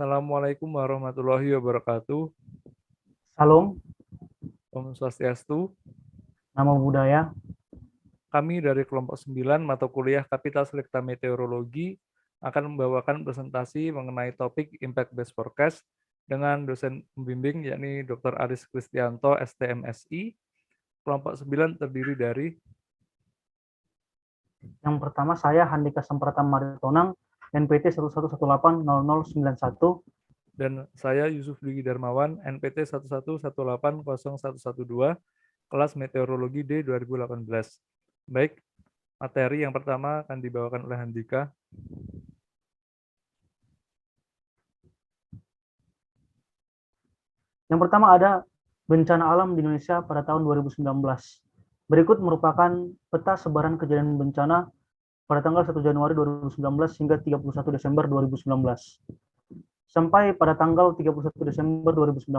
Assalamualaikum warahmatullahi wabarakatuh. Salam, Om Swastiastu. nama budaya. Kami dari kelompok 9 mata kuliah Kapital Selekta Meteorologi akan membawakan presentasi mengenai topik Impact Based Forecast dengan dosen pembimbing yakni Dr. Aris Kristianto, STMSI. Kelompok 9 terdiri dari Yang pertama saya Handika Semprata Maritonang, NPT 11180091. dan saya Yusuf Dwi Darmawan, NPT 11180112, kelas Meteorologi D 2018. Baik, materi yang pertama akan dibawakan oleh Handika. Yang pertama ada bencana alam di Indonesia pada tahun 2019. Berikut merupakan peta sebaran kejadian bencana pada tanggal 1 Januari 2019 hingga 31 Desember 2019. Sampai pada tanggal 31 Desember 2019,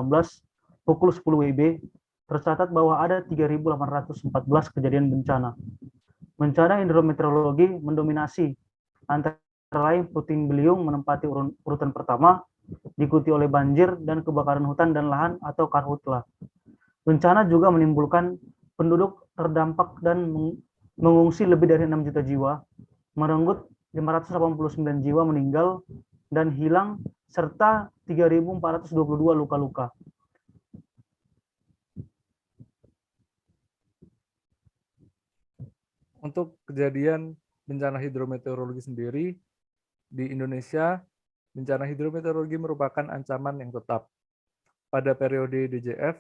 pukul 10 WIB, tercatat bahwa ada 3.814 kejadian bencana. Bencana hidrometeorologi mendominasi, antara lain puting beliung menempati urutan pertama, diikuti oleh banjir dan kebakaran hutan dan lahan atau karhutla. Bencana juga menimbulkan penduduk terdampak dan mengungsi lebih dari 6 juta jiwa, merenggut 589 jiwa meninggal dan hilang, serta 3.422 luka-luka. Untuk kejadian bencana hidrometeorologi sendiri, di Indonesia, bencana hidrometeorologi merupakan ancaman yang tetap. Pada periode DJF,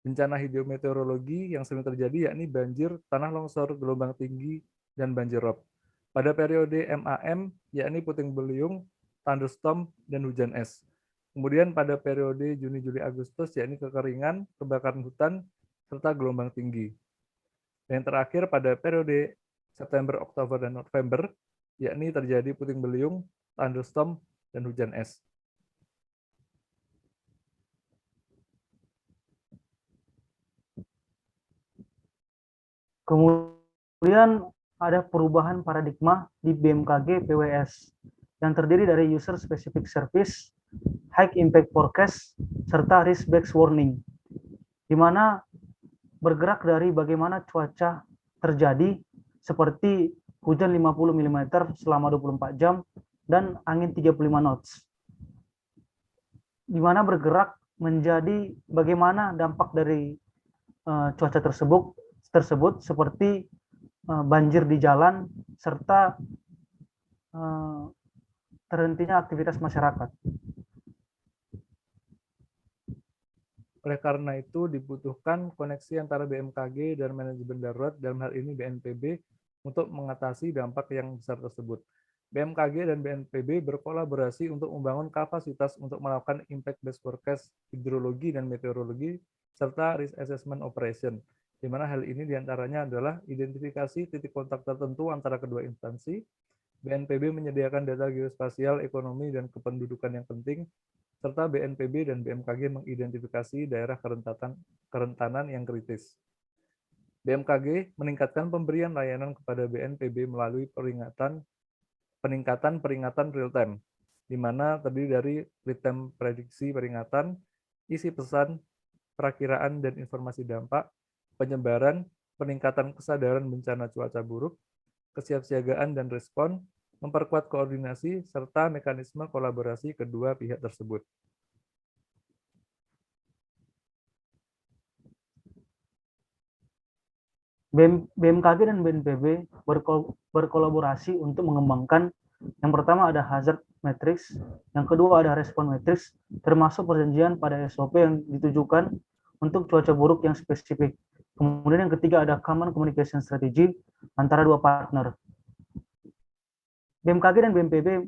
bencana hidrometeorologi yang sering terjadi yakni banjir, tanah longsor, gelombang tinggi, dan banjir rob. Pada periode MAM, yakni puting beliung, thunderstorm, dan hujan es. Kemudian pada periode Juni, Juli, Agustus, yakni kekeringan, kebakaran hutan, serta gelombang tinggi. Dan yang terakhir pada periode September, Oktober, dan November, yakni terjadi puting beliung, thunderstorm, dan hujan es. Kemudian ada perubahan paradigma di BMKG PWS yang terdiri dari User Specific Service, High Impact Forecast, serta Risk Based Warning, di mana bergerak dari bagaimana cuaca terjadi seperti hujan 50 mm selama 24 jam dan angin 35 knots, di mana bergerak menjadi bagaimana dampak dari cuaca tersebut seperti banjir di jalan serta terhentinya aktivitas masyarakat. Oleh karena itu dibutuhkan koneksi antara BMKG dan manajemen darurat, dalam hal ini BNPB, untuk mengatasi dampak yang besar tersebut. BMKG dan BNPB berkolaborasi untuk membangun kapasitas untuk melakukan impact based forecast hidrologi dan meteorologi serta risk assessment operation, di mana hal ini diantaranya adalah identifikasi titik kontak tertentu antara kedua instansi. BNPB menyediakan data geospasial, ekonomi, dan kependudukan yang penting, serta BNPB dan BMKG mengidentifikasi daerah kerentanan yang kritis. BMKG meningkatkan pemberian layanan kepada BNPB melalui peningkatan peringatan real time, di mana terdiri dari real time prediksi peringatan, isi pesan, perakiraan dan informasi dampak, penyebaran, peningkatan kesadaran bencana cuaca buruk, kesiapsiagaan dan respon, memperkuat koordinasi, serta mekanisme kolaborasi kedua pihak tersebut. BMKG dan BNPB berkolaborasi untuk mengembangkan, yang pertama ada hazard matrix, yang kedua ada respon matrix, termasuk perjanjian pada SOP yang ditujukan untuk cuaca buruk yang spesifik. Kemudian yang ketiga ada common communication strategy antara dua partner. BMKG dan BNPB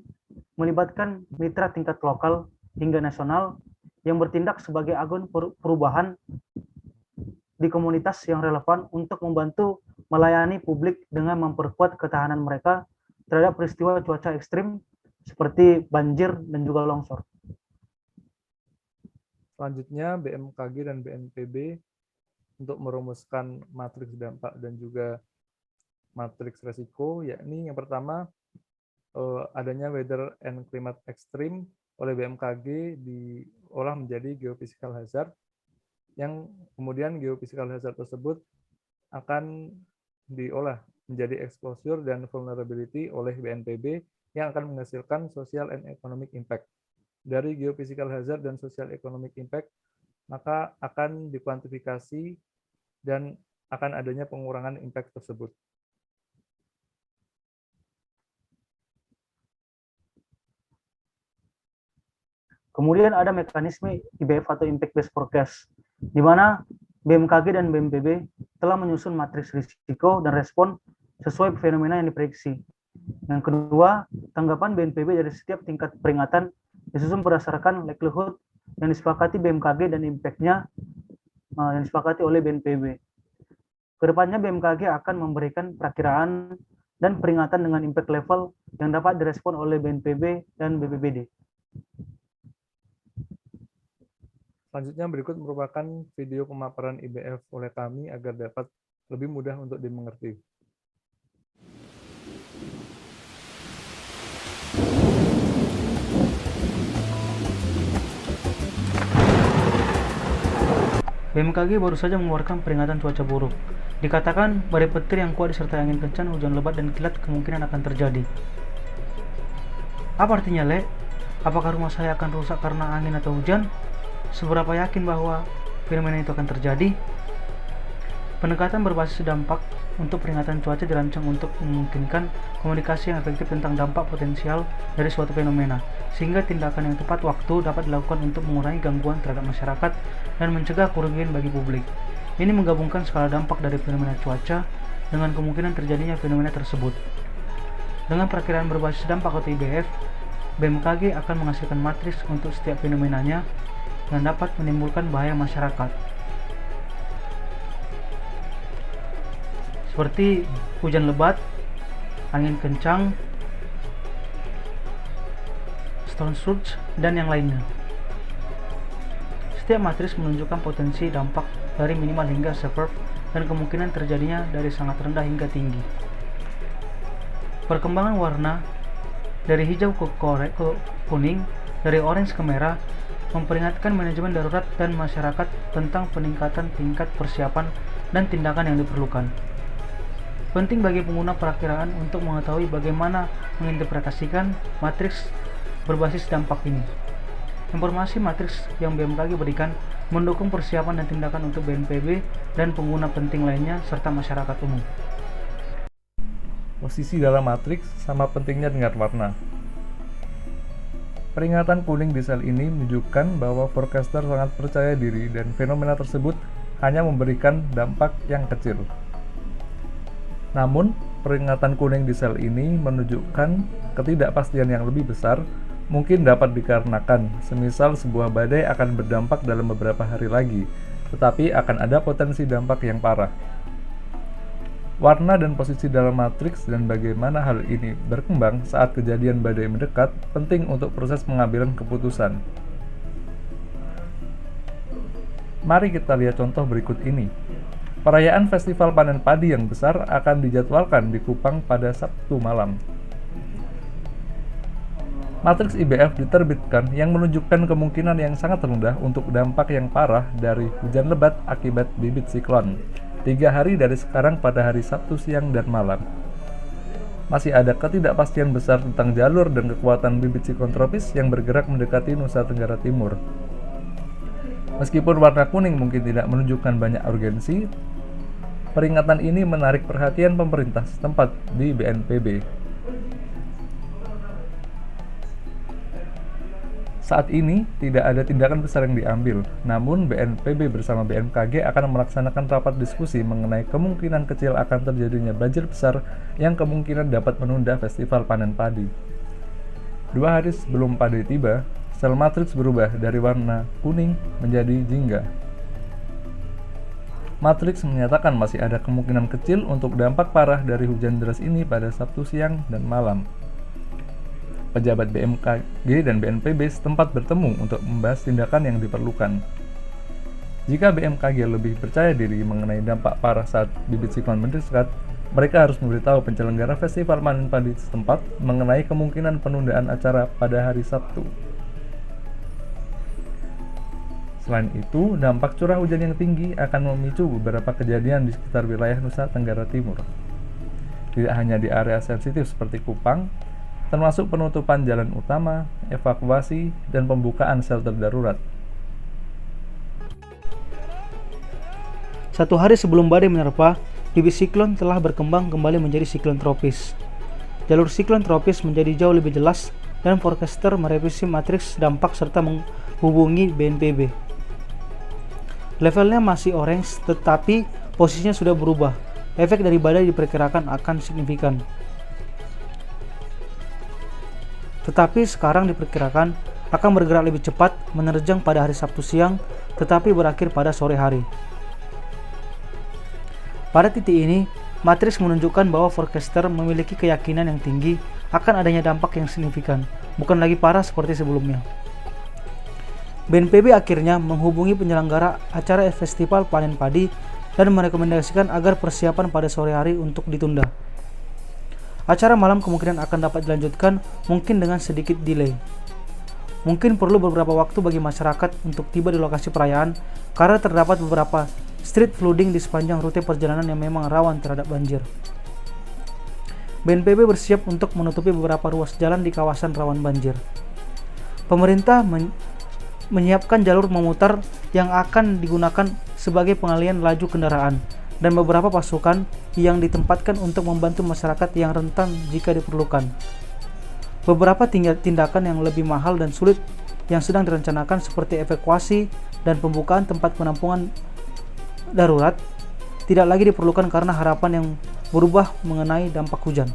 melibatkan mitra tingkat lokal hingga nasional yang bertindak sebagai agen perubahan di komunitas yang relevan untuk membantu melayani publik dengan memperkuat ketahanan mereka terhadap peristiwa cuaca ekstrim seperti banjir dan juga longsor. Selanjutnya, BMKG dan BNPB untuk merumuskan matriks dampak dan juga matriks resiko, yakni yang pertama adanya weather and climate extreme, oleh BMKG diolah menjadi geophysical hazard, yang kemudian geophysical hazard tersebut akan diolah menjadi exposure dan vulnerability oleh BNPB yang akan menghasilkan social and economic impact. Dari geophysical hazard dan social economic impact, maka akan dikuantifikasi dan akan adanya pengurangan impact tersebut. Kemudian ada mekanisme IBF atau Impact Based Forecast, di mana BMKG dan BNPB telah menyusun matriks risiko dan respon sesuai fenomena yang diprediksi. Yang kedua, tanggapan BNPB dari setiap tingkat peringatan disusun berdasarkan likelihood yang disepakati BMKG dan impact-nya yang disepakati oleh BNPB. Kedepannya BMKG akan memberikan perakiraan dan peringatan dengan impact level yang dapat direspon oleh BNPB dan BPBD. Selanjutnya berikut merupakan video pemaparan IBF oleh kami agar dapat lebih mudah untuk dimengerti. BMKG baru saja mengeluarkan peringatan cuaca buruk. Dikatakan badai petir yang kuat disertai angin kencang, hujan lebat, dan kilat kemungkinan akan terjadi. Apa artinya, Le? Apakah rumah saya akan rusak karena angin atau hujan? Seberapa yakin bahwa fenomena itu akan terjadi? Pendekatan berbasis dampak untuk peringatan cuaca dirancang untuk memungkinkan komunikasi yang efektif tentang dampak potensial dari suatu fenomena, sehingga tindakan yang tepat waktu dapat dilakukan untuk mengurangi gangguan terhadap masyarakat dan mencegah kerugian bagi publik. Ini menggabungkan skala dampak dari fenomena cuaca dengan kemungkinan terjadinya fenomena tersebut. Dengan perakiraan berbasis dampak atau IBF, BMKG akan menghasilkan matriks untuk setiap fenomenanya yang dapat menimbulkan bahaya masyarakat, seperti hujan lebat, angin kencang, storm surge, dan yang lainnya. Setiap matriks menunjukkan potensi dampak dari minimal hingga severe dan kemungkinan terjadinya dari sangat rendah hingga tinggi. Perkembangan warna dari hijau ke kuning, dari orange ke merah, memperingatkan manajemen darurat dan masyarakat tentang peningkatan tingkat persiapan dan tindakan yang diperlukan. Penting bagi pengguna perakiraan untuk mengetahui bagaimana menginterpretasikan matriks berbasis dampak ini. Informasi matriks yang BMKG berikan mendukung persiapan dan tindakan untuk BNPB dan pengguna penting lainnya serta masyarakat umum. Posisi dalam matriks sama pentingnya dengan warna. Peringatan kuning di sel ini menunjukkan bahwa forecaster sangat percaya diri dan fenomena tersebut hanya memberikan dampak yang kecil. Namun, peringatan kuning di sel ini menunjukkan ketidakpastian yang lebih besar mungkin dapat dikarenakan, semisal sebuah badai akan berdampak dalam beberapa hari lagi, tetapi akan ada potensi dampak yang parah. Warna dan posisi dalam matriks dan bagaimana hal ini berkembang saat kejadian badai mendekat penting untuk proses pengambilan keputusan. Mari kita lihat contoh berikut ini. Perayaan Festival Panen Padi yang besar akan dijadwalkan di Kupang pada Sabtu malam. Matriks IBF diterbitkan yang menunjukkan kemungkinan yang sangat rendah untuk dampak yang parah dari hujan lebat akibat bibit siklon. 3 hari dari sekarang pada hari Sabtu siang dan malam. Masih ada ketidakpastian besar tentang jalur dan kekuatan bibit siklon tropis yang bergerak mendekati Nusa Tenggara Timur. Meskipun warna kuning mungkin tidak menunjukkan banyak urgensi, peringatan ini menarik perhatian pemerintah setempat di BNPB. Saat ini, tidak ada tindakan besar yang diambil, namun BNPB bersama BMKG akan melaksanakan rapat diskusi mengenai kemungkinan kecil akan terjadinya banjir besar yang kemungkinan dapat menunda festival panen padi. 2 hari sebelum padi tiba, sel matriks berubah dari warna kuning menjadi jingga. Matriks menyatakan masih ada kemungkinan kecil untuk dampak parah dari hujan deras ini pada Sabtu siang dan malam. Pejabat BMKG dan BNPB setempat bertemu untuk membahas tindakan yang diperlukan. Jika BMKG lebih percaya diri mengenai dampak parah saat bibit siklon mendekat, mereka harus memberitahu penyelenggara festival panen padi setempat mengenai kemungkinan penundaan acara pada hari Sabtu. Selain itu, dampak curah hujan yang tinggi akan memicu beberapa kejadian di sekitar wilayah Nusa Tenggara Timur. Tidak hanya di area sensitif seperti Kupang, termasuk penutupan jalan utama, evakuasi, dan pembukaan shelter darurat. Satu hari sebelum badai menerpa, bibit siklon telah berkembang kembali menjadi siklon tropis. Jalur siklon tropis menjadi jauh lebih jelas dan forecaster merevisi matriks dampak serta menghubungi BNPB. Levelnya masih orange, tetapi posisinya sudah berubah. Efek dari badai diperkirakan akan signifikan. Tetapi sekarang diperkirakan akan bergerak lebih cepat, menerjang pada hari Sabtu siang, tetapi berakhir pada sore hari. Pada titik ini, matriks menunjukkan bahwa forecaster memiliki keyakinan yang tinggi akan adanya dampak yang signifikan, bukan lagi parah seperti sebelumnya. BNPB akhirnya menghubungi penyelenggara acara festival panen padi dan merekomendasikan agar persiapan pada sore hari untuk ditunda. Acara malam kemungkinan akan dapat dilanjutkan, mungkin dengan sedikit delay. Mungkin perlu beberapa waktu bagi masyarakat untuk tiba di lokasi perayaan karena terdapat beberapa street flooding di sepanjang rute perjalanan yang memang rawan terhadap banjir. BNPB bersiap untuk menutupi beberapa ruas jalan di kawasan rawan banjir. Pemerintah menyiapkan jalur memutar yang akan digunakan sebagai pengalihan laju kendaraan dan beberapa pasukan yang ditempatkan untuk membantu masyarakat yang rentan jika diperlukan. Beberapa tindakan yang lebih mahal dan sulit yang sedang direncanakan seperti evakuasi dan pembukaan tempat penampungan darurat tidak lagi diperlukan karena harapan yang berubah mengenai dampak hujan.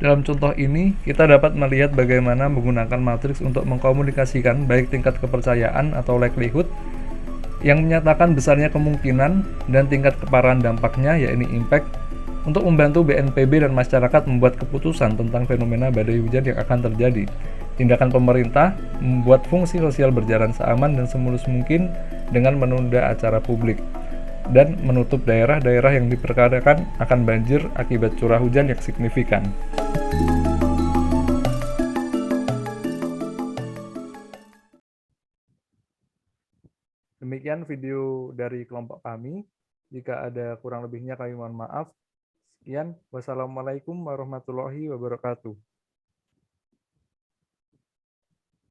Dalam contoh ini, kita dapat melihat bagaimana menggunakan matriks untuk mengkomunikasikan baik tingkat kepercayaan atau likelihood yang menyatakan besarnya kemungkinan dan tingkat keparahan dampaknya, yaitu impact, untuk membantu BNPB dan masyarakat membuat keputusan tentang fenomena badai hujan yang akan terjadi. Tindakan pemerintah membuat fungsi sosial berjalan seaman dan semulus mungkin dengan menunda acara publik dan menutup daerah-daerah yang diperkirakan akan banjir akibat curah hujan yang signifikan. Demikian video dari kelompok kami. Jika ada kurang lebihnya kami mohon maaf. Sekian, wassalamualaikum warahmatullahi wabarakatuh.